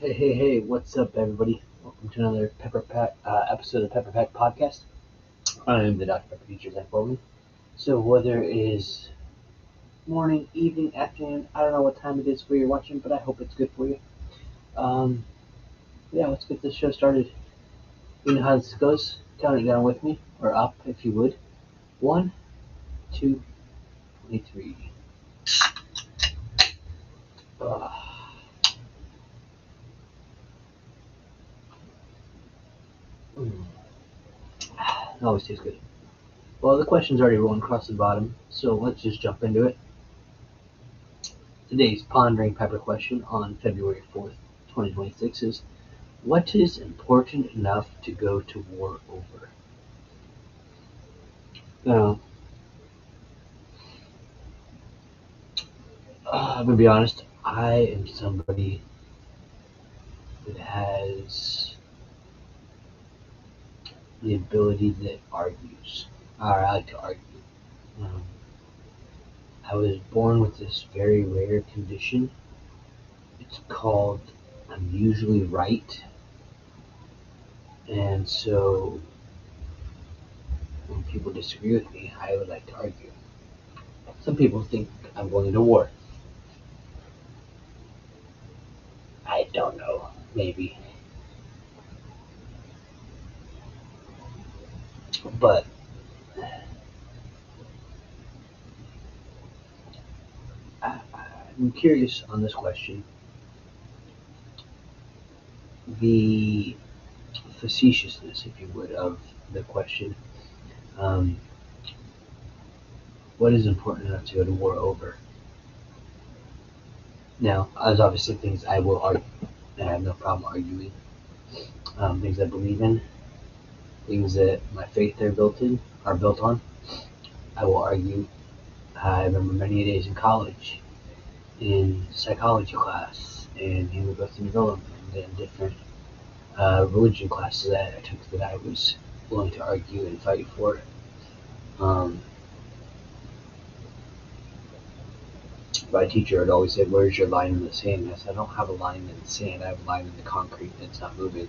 Hey, what's up, everybody? Welcome to another episode of Pepper Pack Podcast. I am the Dr. Pepper teacher, Zach Bowman. So, whether it is morning, evening, afternoon, I don't know what time it is for you watching, but I hope it's good for you. Um, let's get this show started. You know how this goes. Count it down with me, or up if you would. 1, 2, 23. It always tastes good. Well, the question's already rolling across the bottom, so let's just jump into it. Today's Pondering Pepper question on February 4th, 2026 is, what is important enough to go to war over? Now, I'm going to be honest, I am somebody that has the ability that argues, or I like to argue. Um, I was born with this very rare condition. It's called I'm usually right. And so when people disagree with me, I would like to argue. Some people think I'm going to war. I don't know, maybe. But I'm curious on this question. The facetiousness, if you would, of the question. Um, what is important enough to go to war over? Now, there's obviously things I will argue, and I have no problem arguing. Things I believe in, things that my faith are built on. I will argue. I remember many days in college, in psychology class, and human growth and development, and different religion classes that I took that I was willing to argue and fight for. My teacher would always say, "Where's your line in the sand?" And I said, "I don't have a line in the sand. I have a line in the concrete that's not moving."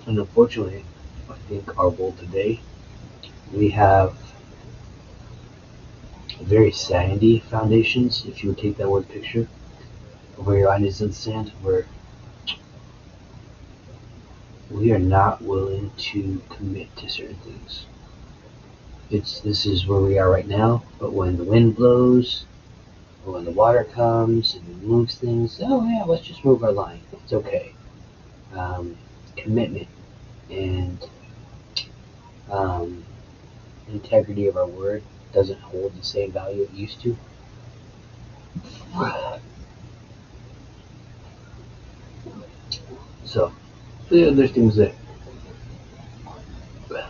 And unfortunately, I think our world today, we have very sandy foundations, if you would take that word picture, where your line is in the sand, where we are not willing to commit to certain things. This is where we are right now, but when the wind blows, or when the water comes and moves things, oh yeah, let's just move our line. It's okay. Commitment and integrity of our word doesn't hold the same value it used to. So, there's things that I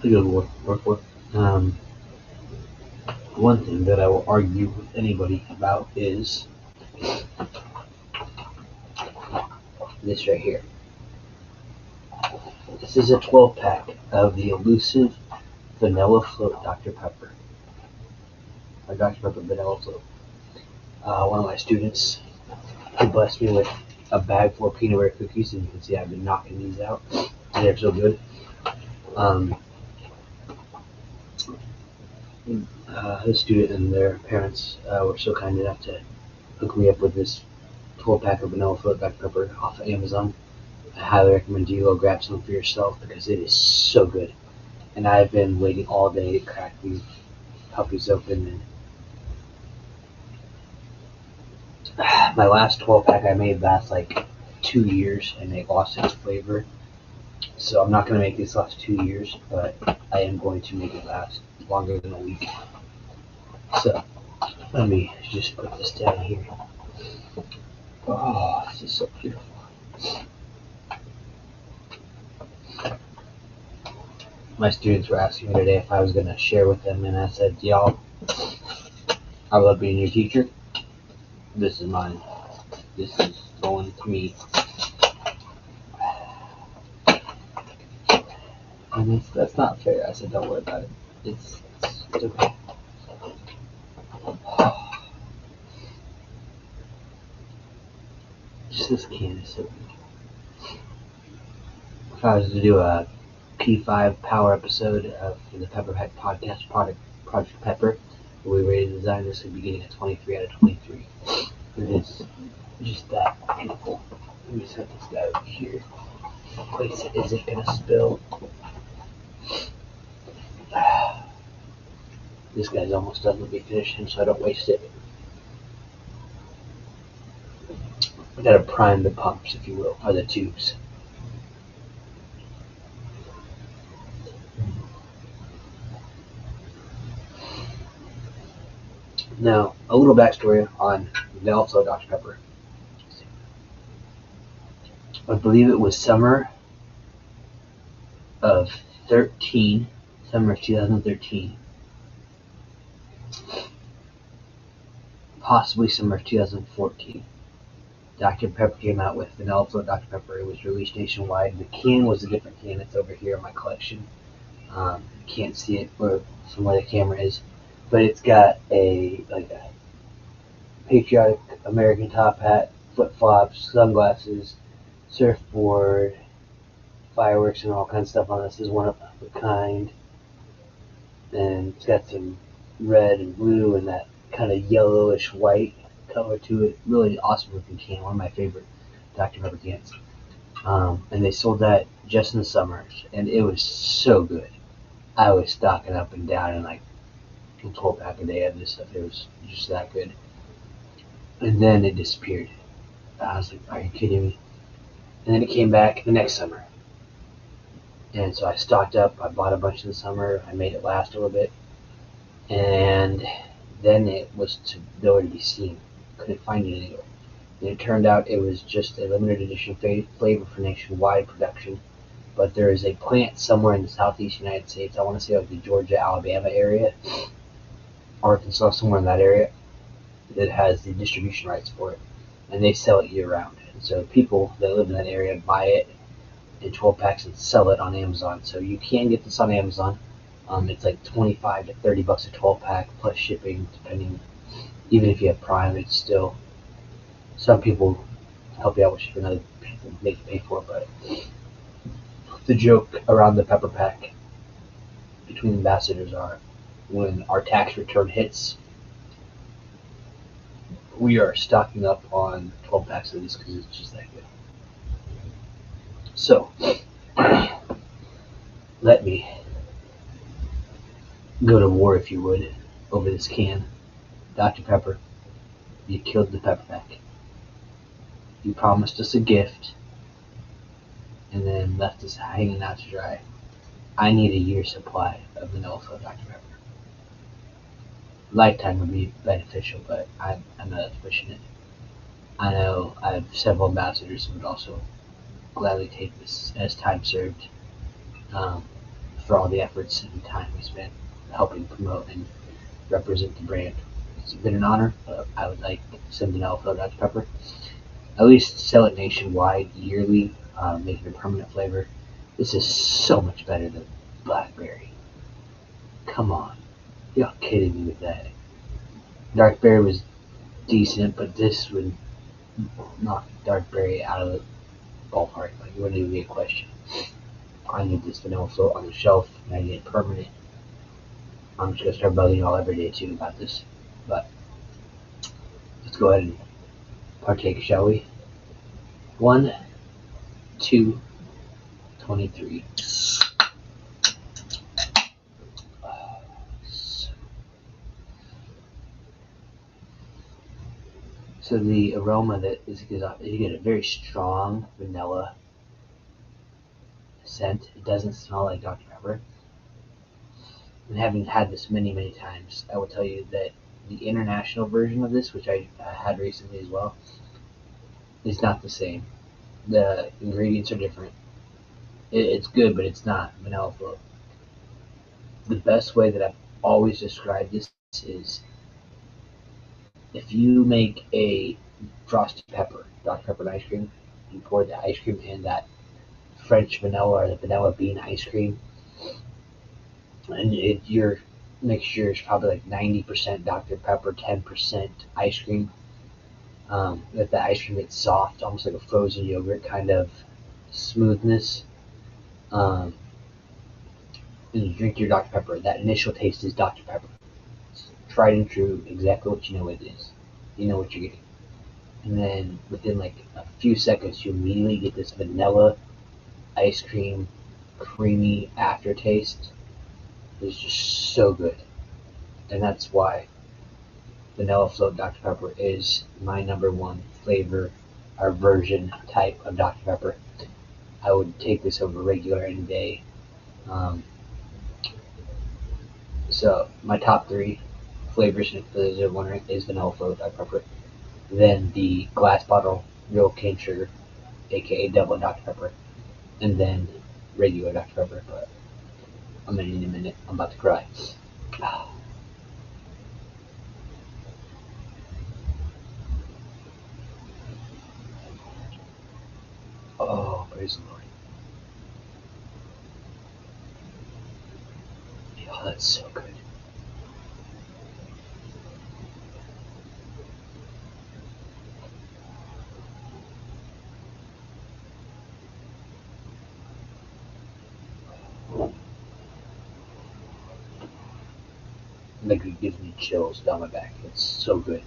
go to work with. One thing that I will argue with anybody about is this right here. This is a 12-pack of the elusive Vanilla Float Dr. Pepper. Or Dr. Pepper Vanilla Float. One of my students, he blessed me with a bag full of peanut butter cookies, and you can see I've been knocking these out. They're so good. His student and their parents were so kind enough to hook me up with this 12-pack of Vanilla Float Dr. Pepper off of Amazon. I highly recommend you go grab some for yourself because it is so good. And I've been waiting all day to crack these puppies open. And my last 12-pack I made last like 2 years, and it lost its flavor. So I'm not going to make this last 2 years, but I am going to make it last longer than a week. So let me just put this down here. Oh, this is so beautiful. My students were asking me today if I was going to share with them, and I said, y'all, I love being your teacher. This is mine. This is going to me. And that's not fair. I said, don't worry about it. It's okay. Just this can is so good. If I was to do a P5 power episode for the PepperPack podcast, Project Pepper, where we rated the design, this would be getting a 23 out of 23. It is just that beautiful. Let me set this guy over here. Place it isn't gonna spill. This guy's almost done. Let me finish him so I don't waste it. I gotta prime the pumps, if you will, or the tubes. Now, a little backstory on Vanilla Dr. Pepper. I believe it was summer of 2013, possibly summer of 2014. Dr. Pepper came out with Vanilla Float Dr. Pepper. It was released nationwide. The can was a different can. It's over here in my collection. Can't see it from where the camera is, but it's got a patriotic American top hat, flip flops, sunglasses, surfboard, fireworks, and all kinds of stuff on this. This is one of a kind, and it's got some red and blue and that kind of yellowish white color to it. Really awesome looking can. One of my favorite Dr. Pepper cans. And they sold that just in the summers, and it was so good. I was stocking up and down in like a 12-pack a day of this stuff. It was just that good. And then it disappeared. I was like, are you kidding me? And then it came back the next summer. And so I stocked up. I bought a bunch in the summer. I made it last a little bit. And then it was nowhere to be seen. Couldn't find it anywhere. And it turned out it was just a limited edition flavor for nationwide production. But there is a plant somewhere in the southeast United States. I want to say like the Georgia, Alabama area, Arkansas, somewhere in that area, that has the distribution rights for it. And they sell it year round. And so people that live in that area buy it in 12 packs and sell it on Amazon. So you can get this on Amazon. It's like $25 to $30 a 12 pack plus shipping, depending. Even if you have Prime, it's still, some people help you out with shipping, other people make you pay for it. But the joke around the Pepper Pack between ambassadors are, when our tax return hits, we are stocking up on 12 packs of these because it's just that good. So, let me go to war, if you would, over this can. Dr. Pepper, you killed the Pepper Pack. You promised us a gift and then left us hanging out to dry. I need a year's supply of vanilla Dr. Pepper. Lifetime would be beneficial, but I'm not pushing it. I know I have several ambassadors who would also gladly take this as time served, for all the efforts and time we spent helping promote and represent the brand. It's been an honor. I would like some vanilla Dr. Pepper. At least sell it nationwide yearly, make it a permanent flavor. This is so much better than blackberry. Come on. You're kidding me with that. Dark berry was decent, but this would knock dark berry out of the ballpark. Like, it wouldn't even be a question. I need this vanilla float on the shelf, and I need it permanent. I'm just gonna start bugging y'all every day too about this. But let's go ahead and partake, shall we? 1, 2, 23. So the aroma that is, you get a very strong vanilla scent. It doesn't smell like Dr. Pepper. And having had this many times, I will tell you that the international version of this, which I had recently as well, is not the same. The ingredients are different. It's good, but it's not vanilla float. The best way that I've always described this is, if you make a frosted pepper, Dr. Pepper ice cream, you pour the ice cream in that French vanilla or the vanilla bean ice cream, and your mixture is probably like 90% Dr. Pepper, 10% ice cream. That the ice cream gets soft, almost like a frozen yogurt kind of smoothness. Um, and you drink your Dr. Pepper. That initial taste is Dr. Pepper. It's tried and true, exactly what you know it is. You know what you're getting. And then within like a few seconds, you immediately get this vanilla ice cream, creamy aftertaste. It's just so good. And that's why vanilla float Dr. Pepper is my number one flavor or version type of Dr. Pepper. I would take this over regular any day. Um, so my top three flavors, for those that are wondering, is vanilla float Dr. Pepper. Then the glass bottle real cane sugar, aka double Dr. Pepper, and then regular Dr. Pepper. But I'm gonna need a minute. I'm about to cry. Oh, praise the Lord. Oh, that's so good. Like it gives me chills down my back. It's so good.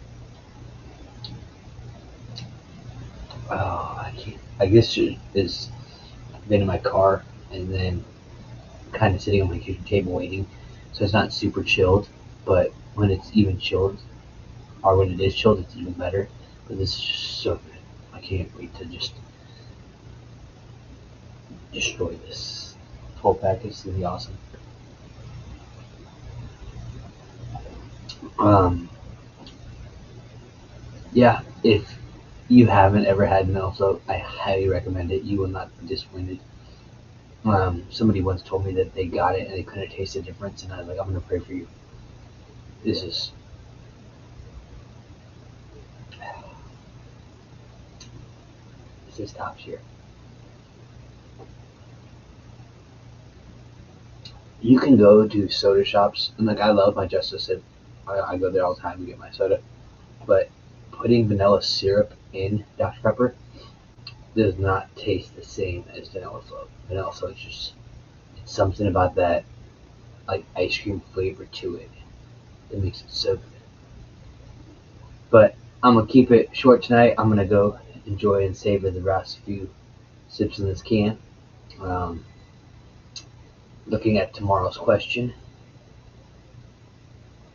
Oh, I can't. I guess it is. Been in my car and then kind of sitting on my kitchen table waiting, so it's not super chilled. But when it's even chilled, or when it is chilled, it's even better. But this is just so good. I can't wait to just destroy this whole package. It's gonna be awesome. Um, yeah, if you haven't ever had vanilla float, I highly recommend it. You will not be disappointed. Somebody once told me that they got it and they couldn't taste the difference, and I was like, I'm gonna pray for you. This is this is top tier. You can go to soda shops, and like I love my Justice Sip. I go there all the time to get my soda. But putting vanilla syrup in Dr. Pepper does not taste the same as vanilla float. Vanilla float is just it's something about that like ice cream flavor to it that makes it so good. But I'm gonna keep it short tonight. I'm gonna go enjoy and savor the last few sips in this can. Um, Looking at tomorrow's question.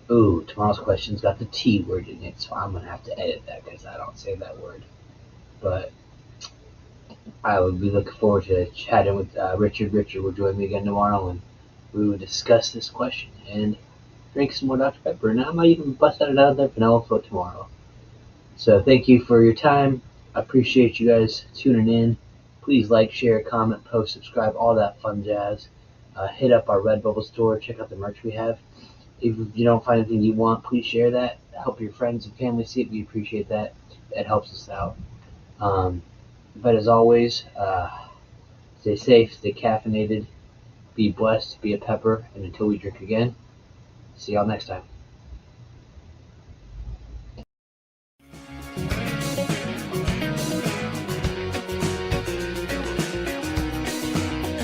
Ooh, tomorrow's question's got the T word in it, so I'm gonna have to edit that because I don't say that word. But I would be looking forward to chatting with Richard. Richard will join me again tomorrow, and we will discuss this question and drink some more Dr. Pepper. And I might even bust out another vanilla float tomorrow. So thank you for your time. I appreciate you guys tuning in. Please like, share, comment, post, subscribe, all that fun jazz. Hit up our Redbubble store. Check out the merch we have. If you don't find anything you want, please share that. Help your friends and family see it. We appreciate that. That helps us out. But as always, stay safe, stay caffeinated, be blessed, be a pepper, and until we drink again, see y'all next time.